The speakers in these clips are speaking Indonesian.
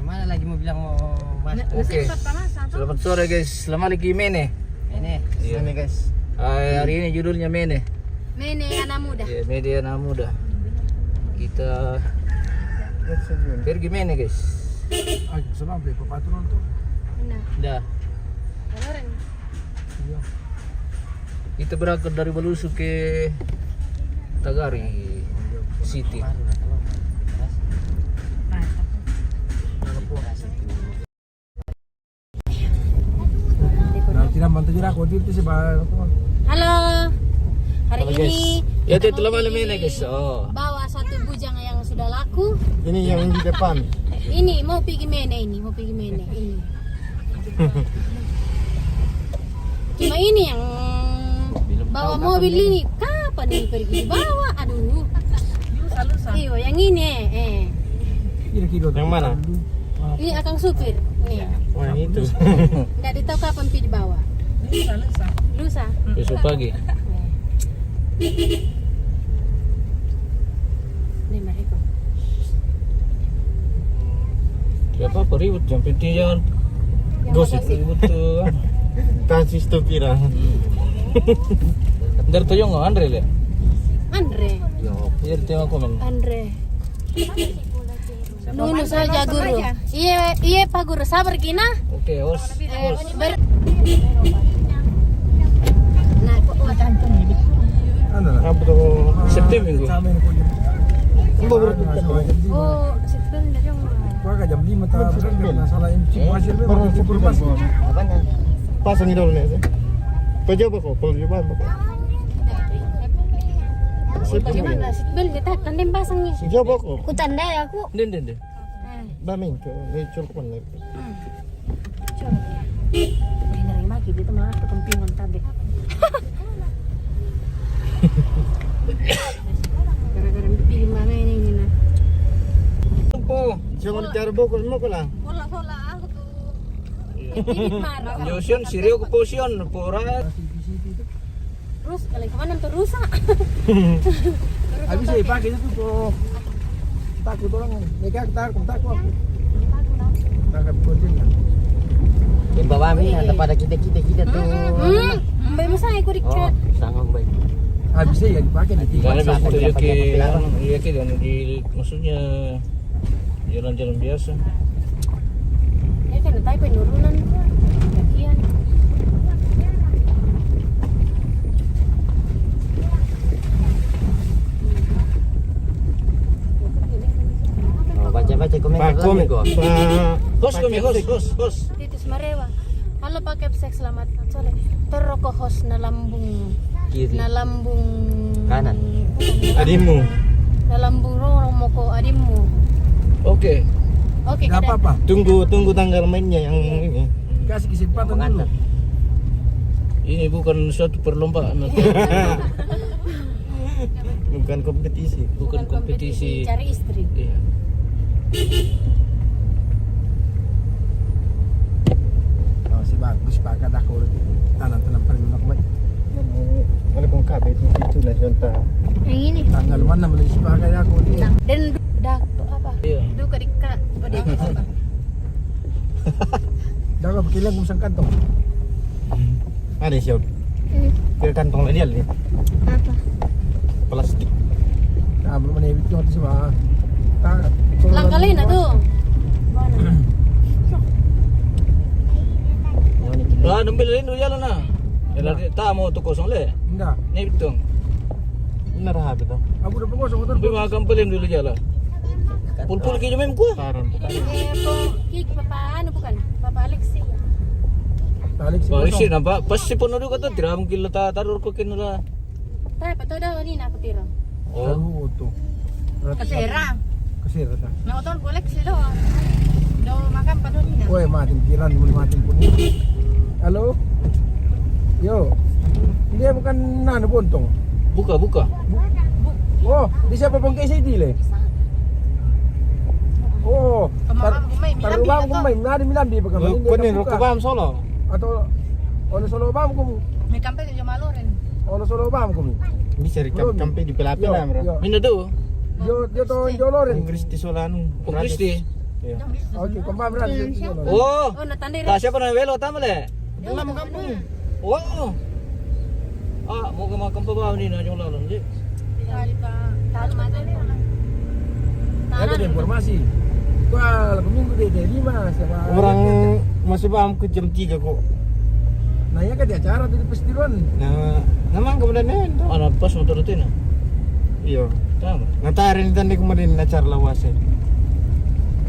Mana lagi mau bilang mau masuk? Oke. Selamat sore guys. Selamat lagi Mene. Ini, Iya. ini guys. Hari ini judulnya Mene. Mene anak muda. Ya, media anak muda. Kita pergi Mene guys. Sampai ke patron tuh. Nah, Dah. kemarin. Kita berangkat dari Balusu ke Tagari City. Nah, tidak bantu juga aku itu sih Halo. Hari Halo, ini Ya kita itu telah mau malam pergi ini guys. Oh. bawa satu bujang yang sudah laku. Ini yang di depan. Ini mau pergi Mene ini, mau pergi Mene ini. Cuma ini yang bawa mobil ini kapan ini pergi bawa? Aduh. Iyo, yang ini Kira-kira Yang mana? Ini akang supir. Nih. Wah, itu. Enggak ditahu kapan pergi dibawa. Lusa. Besok pagi. Nih, Mariko. Ya apa ribut yang penting jangan Yang gosip makasih. ribut tuh. Tansi stupira. Dari tuh yang Andre le. Andre. Iya tema komen. Andre. Nunu saja guru. Iya Pak Guru, sabar kina. Oke, host. Nah, kok Ano na? Apa tuh? September minggu. Sa amin ko yun. oh, sebentar dong. Kuha ka jam 5 ta nasala yung chip hasil mo. Parang super bus. Apanya? Pasang ito ulit. Pajoba ko, pajoba mo. Bagaimana? Seatbelt kita tandem pasang nih. Pajoba ko. Aku tandai aku. Den. Damin ko. Rachel ko man. Coba. Nerima gitu itu malah kekempingan tabe. Gara-gara pilih mana ini nah. Po. Siya mo nagkaro bukol mo ko lang. Pola aku tuh. Ini marah. Yosion sirio ke posion pora. Terus kali kemana tuh rusak? Habis saya pakai itu tuh. Takut orang. Mereka takut aku. Takut kucing. Yang bawa kami ada pada kita tuh. Mbak masa aku Oh, dikat. sangat baik. Habis saya dipakai di Karena Masa begitu ya pakai ke larang. iya ke dan di maksudnya jalan-jalan biasa. Ya kan tahu penurunan kakian. Oh, baca-baca komentar lagi kok. Host. Itu Semarewa. Halo Pak Kepsek, selamat sore. Teroko host na lambung Kiri. na lambung Kanan. Adimu. na lambung romo ko adimmu. Oke. Oke, Gak kada. apa-apa. Tunggu tanggal mainnya yang ini. Kasih kesempatan dulu. Mengantar. Ini bukan suatu perlombaan, Bukan kompetisi. bukan kompetisi. Cari istri. Iya. Oh, si bagus pakai aku tanam paling enak banget. Wala kong kabe itu lah contoh. Yang ini. Tanggal mana beli si pakai aku ini. Dan dak apa? Iya. Duka dika. Ode. Dapat pakilang kung saan kantong. Ada siap. Ke kantong lagi nih. Apa? Plastik. Nah, belum menewit ko si ba. Langkalin na tuh. Ah, nambil dulu jalan na. Jalan tamu tu kosong le. Enggak. Ni betul. Benar ha betul. Aku udah pengosong motor. Tapi makan pelin dulu jalan. Pul-pul ke jomem ku. Paron. Po, kik papa ano bukan? Papa Alexi. Balik si Balik sih kosong. nampak. Pas si pun ada kata tidak mungkin letak taruh ko kinula. Tay, pato daw ni na ako tiro. Oh. Oh, to. Kasera. Kasira ta. Nautol boleh sih do. Do makan pa doon Oy, matin kiran mo matin pun. Halo. Yo. Hindi bukan nano bontong. Buka. Oh, di siapa pang KCD le? Oh, tarubam ko may nadi milambi pagka Kau ni rokobam solo. Atau ono solo bam ko. May kampe yung maloren. Ono solo bam ko. Bisa kampe di pelapis lah bro. Minda tu. Yo to yo loren. Kristi solanu. Kristi. Iya. Oke, kompa berarti. Oh, Oh, natanda tak siapa na welo tama le. Dalam kampung. Oh. Ah, mau ke makam pa ni na yung lalang di. Ada informasi. Kalau minggu dia 5 sama Orang masih paham ke jam 3 kok. nanya kan di acara tadi pestiruan. Nah, namang kemudian itu. Ano pas mo turutin na. Iya. Tama. Ngatarin tadi kemarin acara lawas.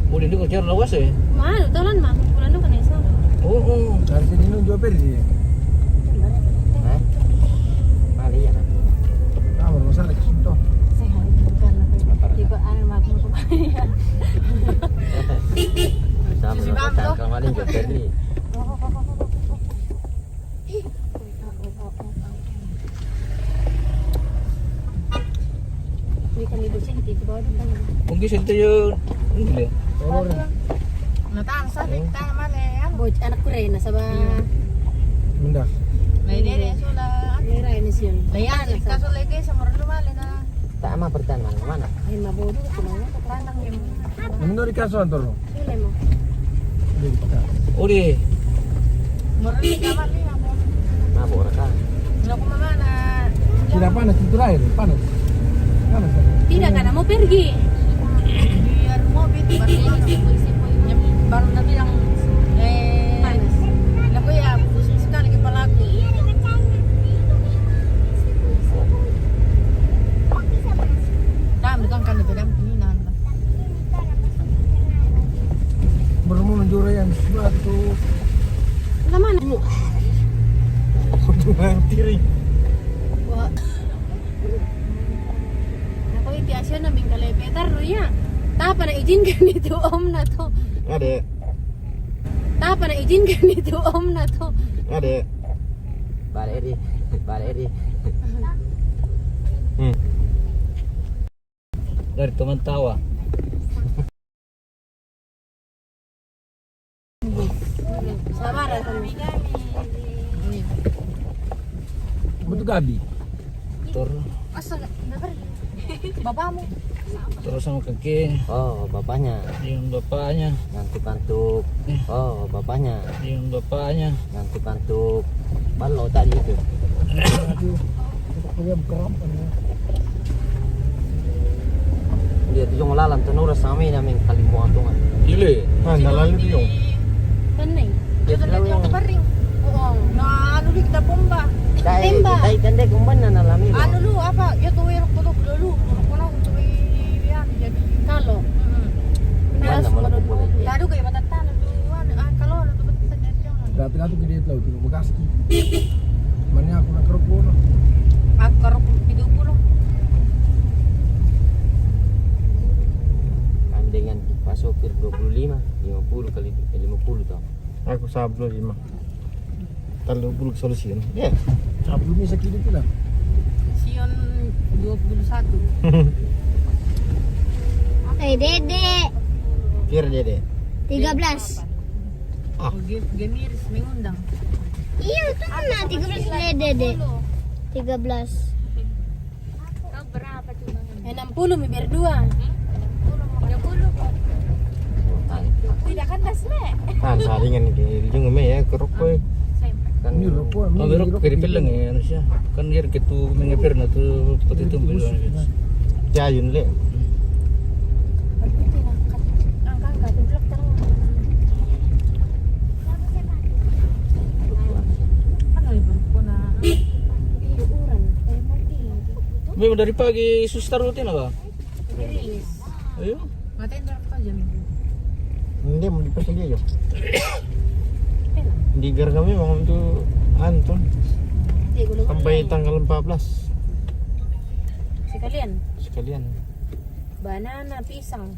Uli di ko cara lawas eh. Mahal, tolan mah. Pulan nung kanesa. Oo. Dari sini nung jual pergi. Hah? Mali ya. Ah, mau masalah ke situ. Sehat bukan apa. Di ba ano mag mo kumaya. Sama sama kamarin juga tadi. Hindi kan dito siya hindi ko ba doon. Kung gisin tayo, hindi. Nataan sa dikta naman eh. Boy, anak ko rin nasa ba Benda. May dede sula. may rainis yun. Layan, kaso lagi sa murah lumali na. Tak ama pertanyaan mana? Ay mabodo kumanya ko Ranang yung Menurut kasuan tuh. Sila mo. Uli. murah ni kamar ni ako. Mabuk rekam. Naku mama na. Tidak panas itu air, panas. Panas. Tidak ka na mo pergi. Biar mobil baru yang baru na bilang Panas. naku ya pusing sekali kepala aku. Dami kan itu dam kininan. Bermu menjura yang batu. Laman. Tunang tiring. Wah. Ako itiasyon na bing kalepetar ya. Tapa na izinkan itu om na to. Ada. Tapa na izinkan itu om na to. Ada. Balik di. Balik di. Dari teman tawa. Sabar kami. Betul gabi. Tur. Asa bapamu. Terus sama kaki. Oh, bapaknya. Yung bapaknya. Nanti pantuk. Oh, bapaknya. Yung bapaknya. Nanti pantuk. Balok tadi itu. Aduh. Kita keram kan. Dia tuh yang lalam tenura sama ini namanya kali muatungan. Ile. Ah, lalu itu yung. Pening. Dia selalu yang Kaparing. Oo. Na ano di kita bomba. Timba. Kita ikan deh kumana nalami. Ano lu apa? Ya tuh yang tulog dulu. Kuno untuk yan jadi Kalo. Mana malah boleh. lado kayo matatan tuh kalau ano tuh betul yan. Dati-dati gede itu loh, di bekas. Mana aku nak kerupuk loh. Ako karo hidup ko lang. Kami dengan Pak Sopir 25, 50 kali 50 tau. Aku sablo 5. Terlalu buluk solusi kan. Ya. Sabtu ini sakit itu lah. Sion 21. Dede. Biar dia deh. 13. Ah. Gemiris mengundang. Iya, itu kan 13 Dede. 13. Kau berapa tuh bang? 60 mi berdua. 30. Tidak kan das le. Kan saringan di ujung ya kerupuk. Kan Ini rokok. Oh, berok kiri pelang ya harusnya. Kan dia gitu mengepir na tuh pati tumbuh. Jayun le. Angka tublok terang. Ano ibu ko na? Ukuran. Memang dari pagi suster rutin apa? Dirilis. Ayo. Ngatain berapa jam ibu? Hindi mau dipesan dia yo. Di gar kami mau itu Anton sampai tanggal 14 sekalian. Banana, pisang.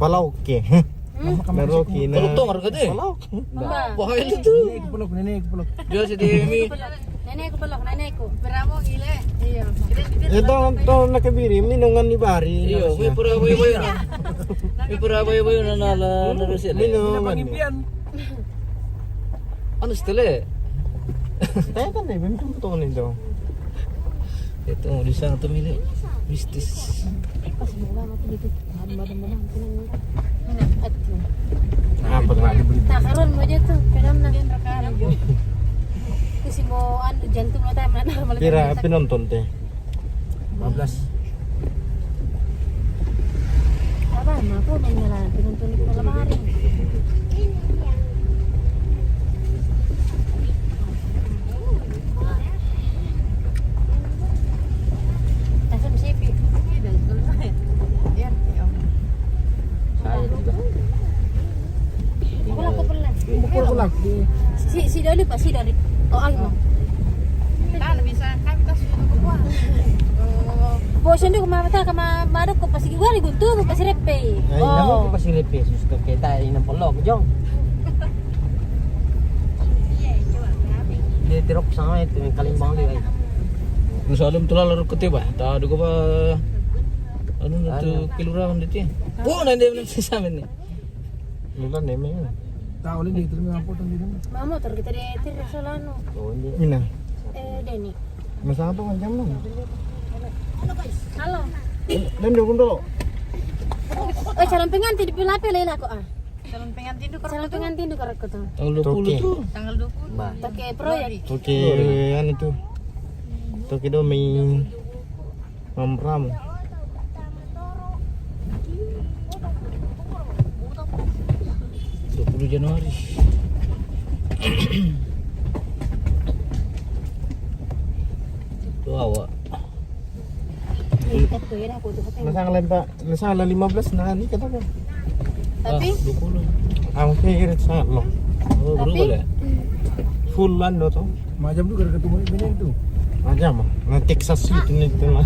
Palauke. Meroki na. Palutong harga deh. Palauke. Mbak. Bahaya itu. Nenek peluk. Dia si Demi. Nenek ko pelok, nenek ko. Berapa gile? Iya. Ito nakabiri minungan ni Bari. Iyo, may pura bayo na. May pura bayo na nala na Rusia. Minungan. Pangimpian. Ano stile? Tayo kan eh, bento to nito. Ito di sana tumili. Mistis. Pas mula mo dito. badan pinang. Atuh. Apa tuh? Tak karon mo aja tuh, pedam na. Kasi mo jantung na tayo normal. Pira penonton teh. 15. Apa, aku menyalan penonton itu malam hari. Asam sipi. Saya juga. Aku pernah. Pukul di Si Doli Pak, si Doli. Oh, aku. Kan bisa kan kita sudah keluar. Bosan dulu kemana madok ko pasi gua guntu ko pasi repe. Ay, naku ko pa si Lepe, susto kita inang polok, jong. Dia tirok sama itu yang kalimbang dia. Nu salum tulah larut kete ba. Ta dugo ba anu tu kilurahan dite. Oh nanti belum sisa men. Lulan neme. tahu ini terima apa tuh gitu. Mama motor kita di Solano. Oh, hindi. Mina. Denny. Masa apa kan jam lu? Halo. Dan dukun dulu. Calon pengantin di pilih aku ah. Calon pengantin itu Calon pengantin di korek tuh. Tanggal 20 tuh. tanggal 20. Ba. Pakai proyek. Oke, an itu. Toki do mi mamram. Januari. Tuh awak. Ikat tuh ya aku tuh pakai. Nasa 15 na ni kata ko. Tapi 20. Ang figure sa lo. Oh, berubah ya? Full land to. Macam tu gara ketemu ini tu. Macam na Texas itu ni tu lah.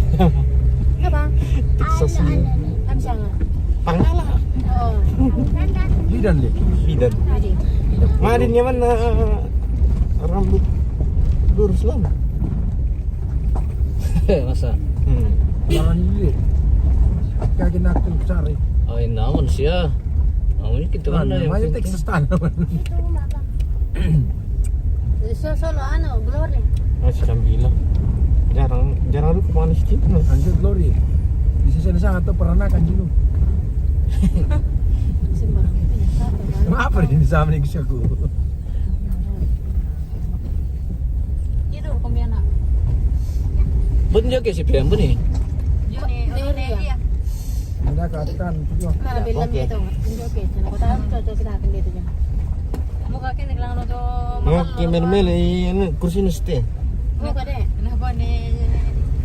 apa? Texas itu. Habis yang Pangala. Oh, Lidan deh. Bidan. jadi. Marin nyaman na rambut lurus lah. Masa? Jalan ini. Kaki nak tu cari. Oh, ini naon siya. Naon kita mana yang Macam penting. Texas tanah. Solo ano, glory. Masih sambil jarang lu kemana sih? Anjir glory. Di sisi sana tu peranakan dulu. Sembarang. Apa ini sama ni kisahku? Itu kumbiana. Ben jaga si PM ni. Juni, Dia. Ada katakan juga. Nah, bilang Oke. gitu. Oke, aku tahu cocok kita akan gitu ya. muka kini lang to Oke, mel ini kursi neste. Muka deh. Kenapa ni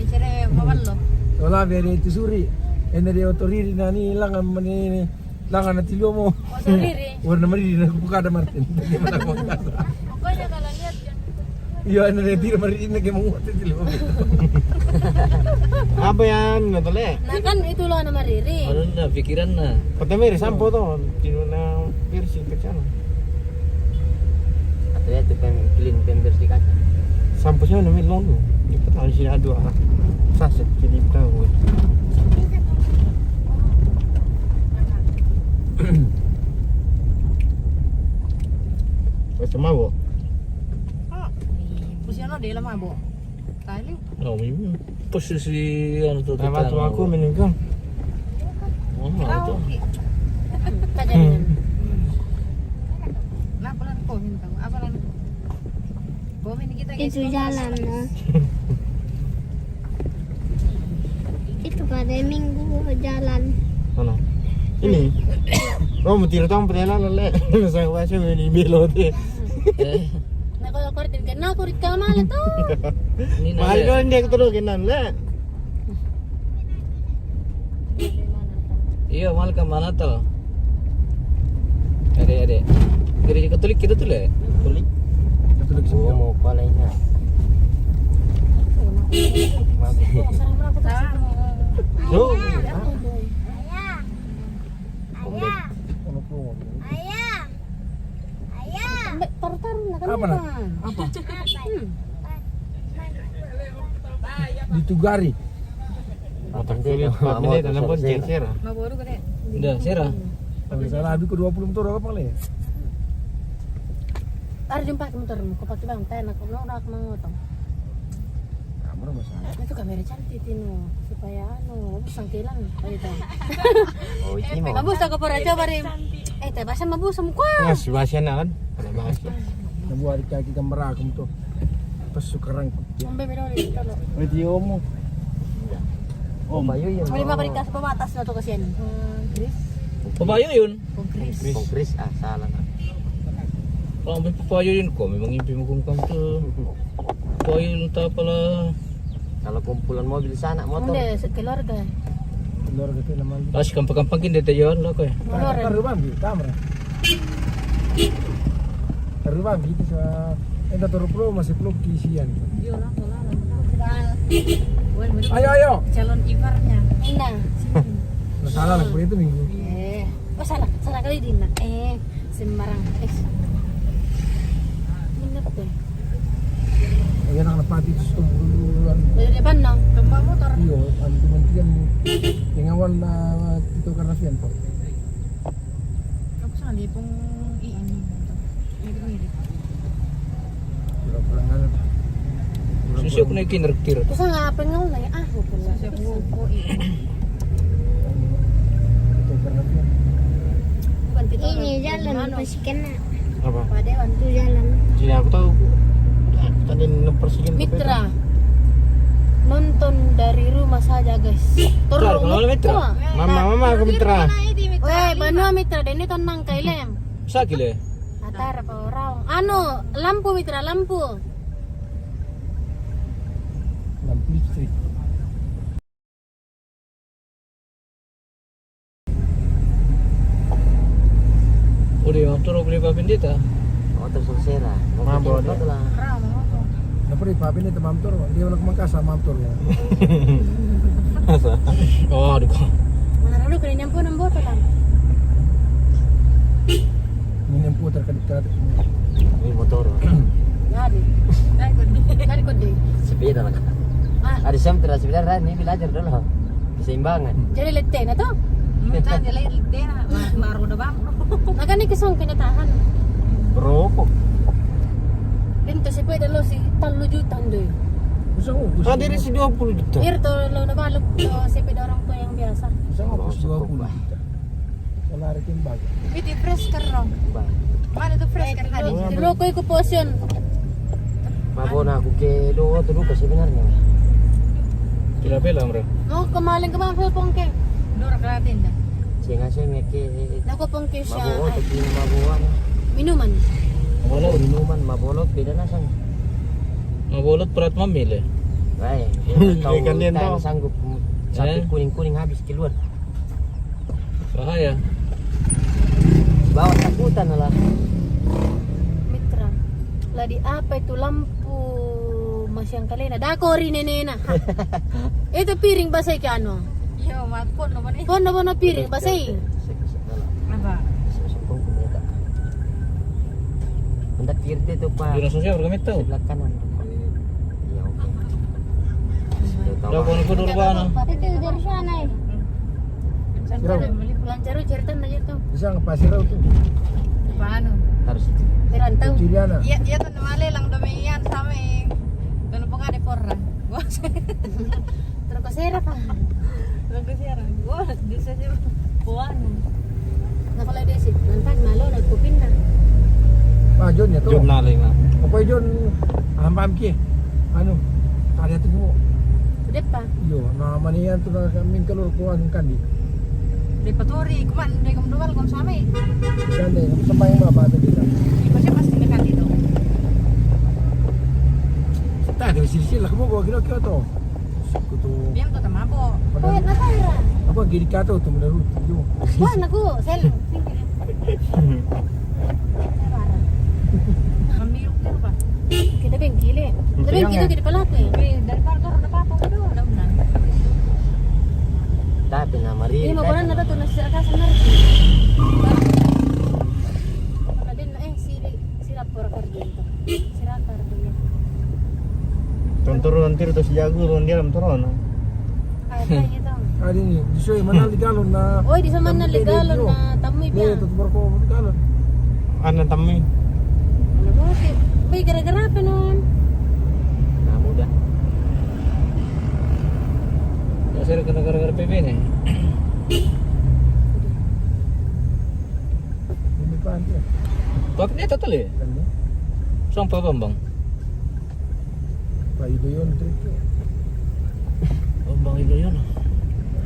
cere mamallo? Wala beri itu suri. Ene dia otoriri nani langan mani langan nanti lu mau. Oh, sendiri. Warna mari di buka ada Martin. Gimana mau kata? Pokoknya kalau lihat Iya ene dia tira mari ini ke mau nanti lu. Apa yan? Natale. Nah kan itu loh nama Riri. Ano na pikiran na. Patamiri sampo to. Tino na versi kecana. Atau ya tu clean bersih kaca. Sampo siya namin lono. Di pa tayo siya adwa. Saset kini tahu. Macam apa? Pusiano de lama bo. Kali No, may posisi ano to. Dapat aku meninggal. Oh, ito. Kajarin. Nah, pelan komen kamu. Apa lan? Komen kita guys. Itu jalan no. Itu pada minggu jalan. Ano? Ini. Oh, mutir tong pernah lele. Saya baca ini belote. Eh, Nah kalau kortin kan, nah kurit ka malah tuh. ini na. Mahal ko hindi ko tulo kinan le. Iya, mal ka mana to? Ade. Gereja Katolik kita tuh le. Tulik. Katulik Oh, sih. mau pala niya. Sarang mo ako tuh. Oh. Ono pro. Taruh-taruh na kan. Apa nak? Apa? Ditugari. Otak kiri. Ini dalam pun jersera. Maboru gede. Udah, Sera. Kalau salah habis ke 20 motor apa le? Taruh jumpa ke motor mo, kapag bang tayo na ko, no, nak mangutong. Orang masalah. Itu kamera cantik Tino supaya sangkilan gitu. Oh, ini mau. Mabus ako para coba rin. Teh basa mabus sa mukha. Mas bahasnya kan? Ada bahasnya. Nabuhat kaki kamera aku tuh. Pas sukarang Ang bebe daw dito lo. Video mo. Oh, bayo yun. May mabalik sa pamatas na to kasi yan. Chris. Papayo yun. Kung Chris, salah na. Kalau may papayo yun ko, may mangimpi mo kung kanto. Papayo yun ta pala. Kalau kumpulan mobil sana, motor. Hindi, sa keluarga. keluar gitu naman. Tapos kampang-kampangin dito yun, lako eh. Karubang gitu kamera. Karubang gitu sa enda toro pro masih peluk kisian. Ayo. Calon iparnya. Ina. Salah lah itu minggu. Oh salah kali din na. Sembarang. Minat ko. Ayan ang napati sa tumuluan. Dari depan no. Tumba motor. Iyo, ang kementerian yang awal na Tito Carnacian po. Ako sa hindi pong iini. Mirip-mirip. Pulang-pulangan. Susyo ko na yung kinaragtira. Kusa nga pengaw na yung aho pala. Siya po iini. Tito Carnacian. Bukan Tito. Ini jalan masih kena. Apa? Padewan. Itu jalan. Jadi aku tahu. Tadi nompersihin. Mitra. Nonton dari rumah saja guys. Kalau wala Mitra. Mama aku mitra. Weh, banua Mitra, deni tonang kailem. Sa kile. Atar pa orang. Ano, lampu Mitra, lampu. Lampu Street. Udah motor ko lipa pindita. Motor sulsera. Mabok dia. lah. Napuri papi ni tamam toro, dia nak mangkasa mam toro. Oh, aduh. Mana lalu kini nyampu ng boto lang. Minum putar kadit-kadit. Ini motor. Yari. Dari ko di. Sepeda lah. Ada sempra sebenarnya ini belajar dulu. Keseimbangan. Jadi lete na to. Minta nila ilite na. Maro na ba? Nagani kisong kinatahan. Berapa? Dito si pwede lo si 3 juta doy. Gusto ko, Ah, dari si 20 juta. Irto lo nabalog lo si pwede orang to yang biasa. gusto ko, gusto ko 20 juta. Wala rin yung bag. Biti fresh ka ron. Ba. Mana tu fresh ka hari? Dilo ko ko posyon. Mabona aku ke do dulu ke sebenarnya. Pila-pila, bro. No, kamaling kamang sa pongke. Dura ka natin na. Singa ke Nako pongke siya. mabuo Ay, tapi mabuan. minuman. Mabolot minuman, mabolot beda na sang. Mabolot perat mamil eh. Baik. Kau kalian tahu. Sanggup sampai kuning-kuning habis keluar. Bahaya. Bawa takutan lah. Mitra. Ladi apa itu lampu masyang kalena. Dako rin nenena. Ito piring basay ka ano? Yo, matpon naman eh. Kono bono piring basay. Apa? Hendak kiri itu pak. Jurang sosial bergamit tau. Sebelah kanan. Ya oke. Udah kono ko dulu ba ano? Itu dari sana eh. Lancaru cerita na to. Bisa ngepasir tuh. Paano? Harus itu. Merantau. Ciliana. Iya tuh namale lang damihan sa amin. Doon po nga di porra. Terus kasera pa. Nagkasiyaran. Wow, di sa siya. Puan. Nakalay desit. Nantag malo nagpupin na. Ah, John ya tuh. Job naling na. Apa John? Paham ki. Anu, tadi tuh mo. Udah pa. Yo, nama niyan tuh na kaming kalur ko ang kandi. Di paturi, kuman, di kumduwal kum sa amin. Kandi, sampai mga bata dito. Di pa siya pasti mekan dito. Tadi silsil lah mo ko kilo to. Kuto. Diyan to tamabo. Pwede na tayo. Apa giri kato tuh menurut yo. Wah, naku. Sel. Mamirok din ba? Kita bengkili. Kita bengkili kita palato eh. Dari partor na pa po do, daw na. Tapi nama Riri. Ini mau koran na to na sira ka sa nar. Kadin na sila pura kerja itu. Sira ka kerja. Turun tir terus jago turun dia turun. Kaya tayo ito. Adi ni, disoy manal galon na. Oy, di sa man na legalo na tamoy Ni pa. tutur ko galon. Ano tami? Ano ba? Bay, gara-gara pa nun. Nah mudah. saya ke negara-negara PB nih. Ini pan dia. Paknya total ya? Kan ya. Sampai Bambang. Pak Idoyon trip tuh. Bambang itu ya.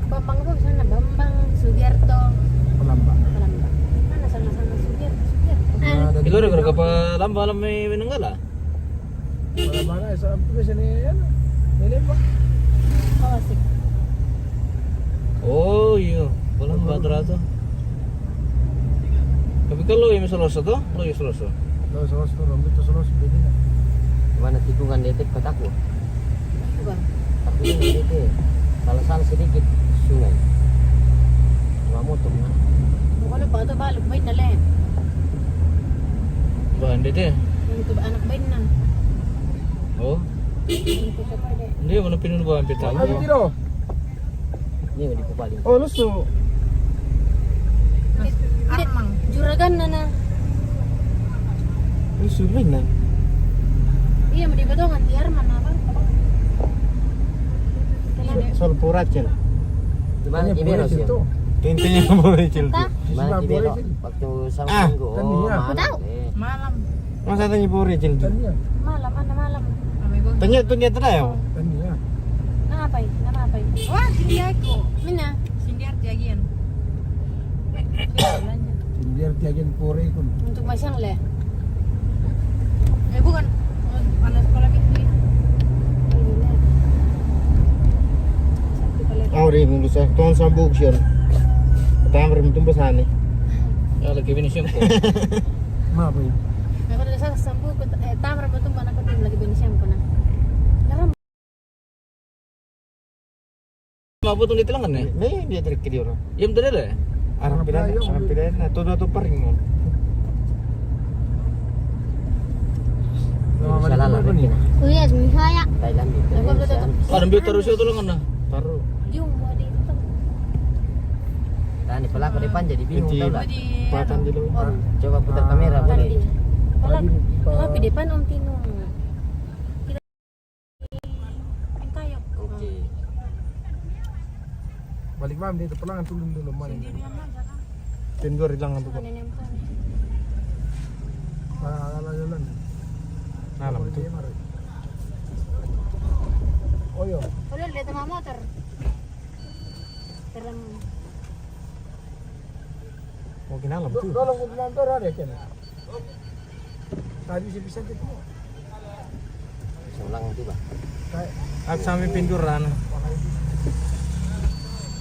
Bambang itu sana Bambang Sugiarto. Pelambang. Palembang. Mana sama-sama Sugiarto. Ilo ada berapa lamba may Menanggala? Pelambang ay sa pulis ni yan. Nilin mo. Oh, asik. Oh iya, walang bata. Tapi kalau yang Soloso tuh, lo yang Soloso. Lo solos tuh rambut tuh solos beda na. Mana tikungan detik kotaku. Bukan. Tapi ini itu kalau salah sedikit sungai. Cuma motor. Bukan ba ito balok bain na len. Bahan deh. Yung tuba anak bain na. Oh, Yung tuba pa de. dia mana pinun bahan pita. Ay, tiro. Ini di Kupali. Oh, lusto. Armang. Juragan na. Lusto rin na. Iya, mo di ba ito nga di Arman na ba? Sol Puracel. Di mana Kibero sih? Itu. Tintinya Puracel Ta? tuh. Di mana Sebab Kibero? boleh sih. Waktu sama Ah, minggu. kan dia. Aku tahu. Malam. Masa tanya Puracel tuh? Kan dia. Malam, mana malam. Kami bang. Tanya tuh dia tayo. Kan dia. Nangapay, nangapay. Wah, sindi ako. Mina, Sindi artiagian. Biar tiagin pore kun. untuk masyang le. Bukan. Panas sekolah minggu. Oh, rin nung sa tuon sa buksyon. Patang rin tumba sana. Ya lagi ini siapa? Ma boy. Ako na sa sampu ko tamra mo tumba na ko tim lagi benisem ko na. Daram Mabutong dito lang kan ya? Nih dia trik dia orang. Yang betul deh. Arab pilihan na todo to paring mo. Salah lah. Kuya, saya. Thailand itu. Aku belum tahu. Parang biar terus itu lang kan. Taro. yung mo dito. Tani pelaku depan jadi bingung Jadi tau lah. patan di luar. Coba putar kamera boleh. Tadi. Kalau di depan Om Tinung. Ang kayo. Oke. Balik mam dito pulang tulong dulu mana. Tindor lang ang tukon. Alalan. Alam tuh. Oh yo. Wala dito mga motor. Dalam Mau kinalam tuh. Tolong ko motor ada kan. Tadi si bisa gitu. Bisa ulang itu bah. Kayak At sampai pinduran.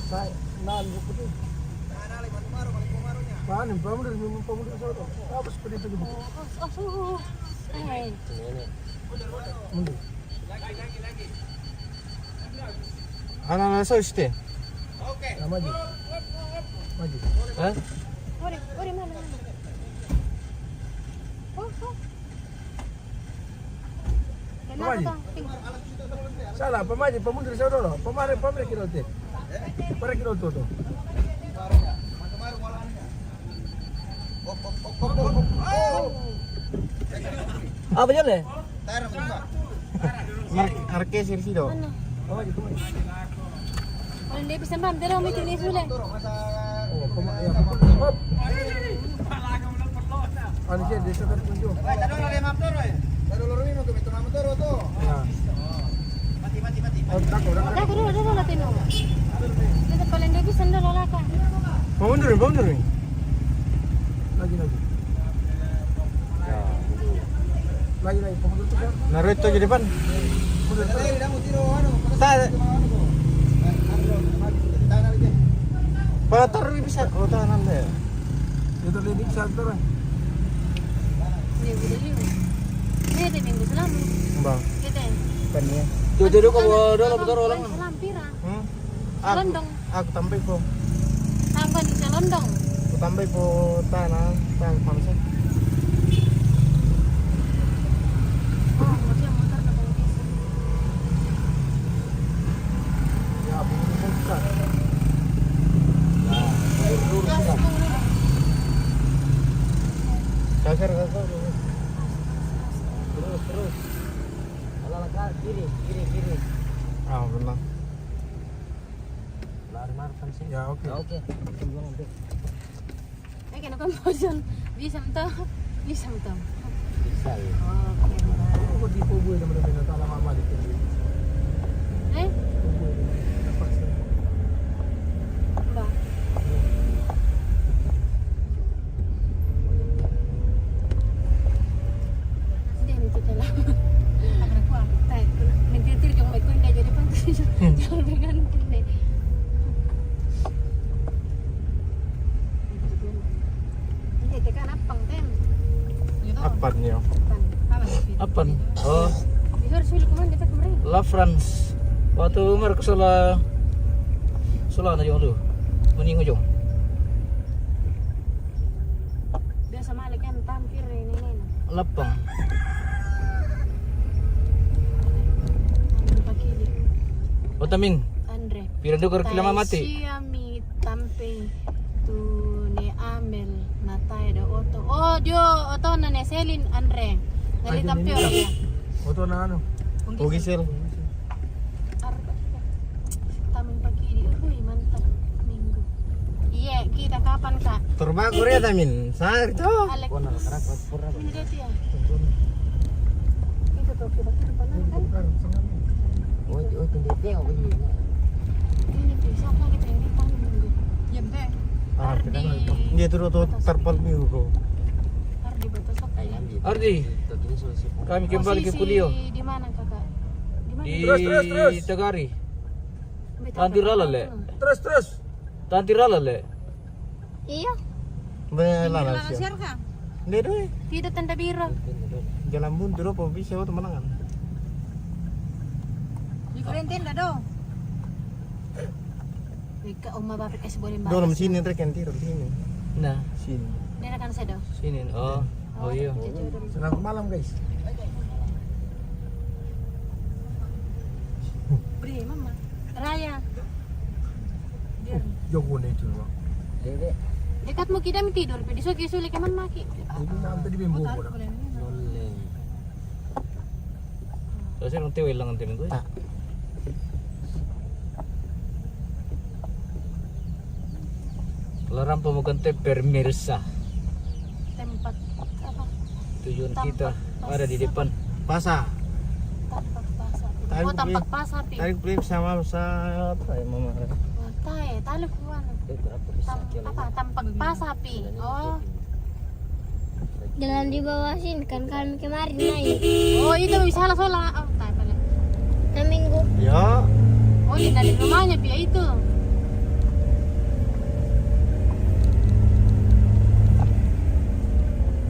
kayak nan gitu. Paano pamudur mo pamudur sa auto. Tapos pwede ito gitu. oh. Ay. Ini. Mundur. Ano na sa uste? Ya, maju. Maju. Hah? Ori mana. Oh. Maju. Salah, pamaji, pamundur sa auto. Pamare kilo te. Para kilo to. Apa jalan? Marke sirsido. Ano? Pamaji, pamaji. Wala hindi bisa ma'am. Dalaw may tinis ulit. Oh, pamaji. Hop. Ano siya, dito ka tunjo. Ay, tado lagi motor eh. Tado lagi motor, ito motor to. Mati. Oh, tako. Ako dulu natin mo. Dito pala hindi bisa lalaka. Pamundur. Lagi. Lagi, pamundur to. Narito di depan. Mundur. Ta. Patar bisa. Oh, tahanan deh. Dito lidik sa auto. Hindi ko dili. Hindi minggu selama. Bang. Kita. Paniya. Tuh kau dalam betul orang. Salam pira. Aku, Londong. aku tambay ko. Tambah di Londong. Aku tambay ko tanah pamsa. Oh, masih motor na bang bisa. Ya, pamundur ka. Kasar. Terus. Kalau kiri. Ah, benar. sunset. Ya oke. Ya oke. Kita bilang nanti. Kaya kan bosan. Bisa mto. Bisa mto. Bisa ya. Oke. Kok di Pobo teman-teman atau lama di sini. Eh, Pobo. Terpaksa. Mbak. Dia ni kita lah. Akan aku tak mentir jong mai kuing jadi pantas jangan dengan kuing. Ini tekan apang tem. Apanya? Apa nih? Oh, Bisa sulit kemana kita kemarin. La France. Waktu mereka salah na yung lu. Meningo jong. Biasa malik kan tampir ini. Lapang. Pakai di Otamin. Andre. Pira do kar kilama mati. Siami tampe tu ne amel na tayo da oto. Oh, dio oto na ne Selin Andre. Nali Ay, tampe hindi ya. Oto na ano? Pugisel. Arba. Tamin pagi di. Uy, mantap. Minggu. Iya, kita kapan kak? Terbago rin tamin. Saan ito? Alek. Kau nak kerak pura. Ini dia tuh ya. Itu tuh kita kan kan. Oh tidak tengok begini. Ini tuh siapa kita yang kita minggu. Yem teh. Ah, kita dia turut terpal minggu ko. Ardi batas apa ya? Ardi, Begini solusi. kami kembali ke Pulio. Di mana kakak? Di mana? Di Terus. Tagari. Betul. Tantirala le. Terus. Tantirala le. Iya. Belalang siya. Share ka? Hindi doy. Tidak tanda biru. Jalan mundur apa bisa ako temanangan. Di kurentin dah do. Ika umma bapak kasih boleh Doon naman sini trek yang tiro sini. Nah, Sini. Dia akan saya dong. sini. Oh iya. Selamat malam guys. Beri mama. Raya. Jogo na ito. Dede. Dekat mo kita tidur. Pwede suki-sulik ka man maki. Hindi na ang tadi bimbo ko na. Noleng. Kasi nung tiwil lang ang timin ko. Tak. Larang pemugante Permirsa. Tempat apa? Tujuan kita ada di depan. Pasa. Tampak pasar. Tayo Oh, beli. tampak pasar pi. Tarik beli sama sa apa ya mama. Oh, tayo, talo ko ano. Apa? Tampak pasar pi. Oh. Jalan di bawah sini kan kami kemarin naik. Oh, itu bisa salah sola. Oh, tayo pala. Na minggu. Ya. Oh, di dari rumahnya pi itu.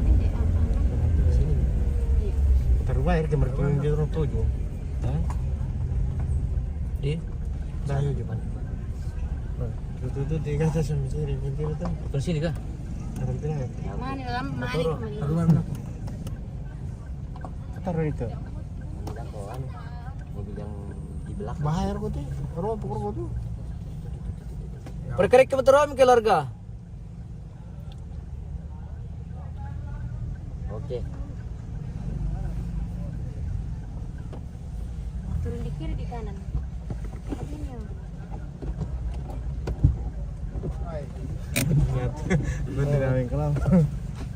Hindi apa. Iya. Terbaik dia mereka di orang tujuh. Hah? Di? Dayo juga. Itu dikasih sama sini pintu itu. Bukan sini kah? Ada bilang ya. Mana dalam mari kemari. Ako man na. Taruh itu. Ambil aku anu. Mobil yang di belakang. Bahaya aku tuh. Robo tuh. Perkerik ke betul ke larga. Oke. Turun di kiri di kanan. Ini. Ingat. Bener namin kalau.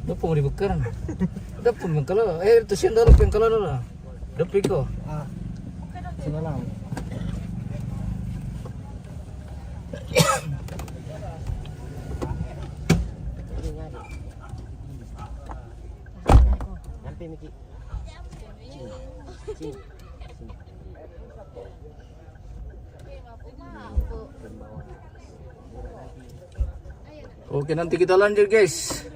Dapat mau dibekaran. Dapat mengkala. Itu siang dalam pengkala lah. Dapat ko. Ah. Semalam. Nanti Miki. Sini. Oke, nanti kita lanjut guys.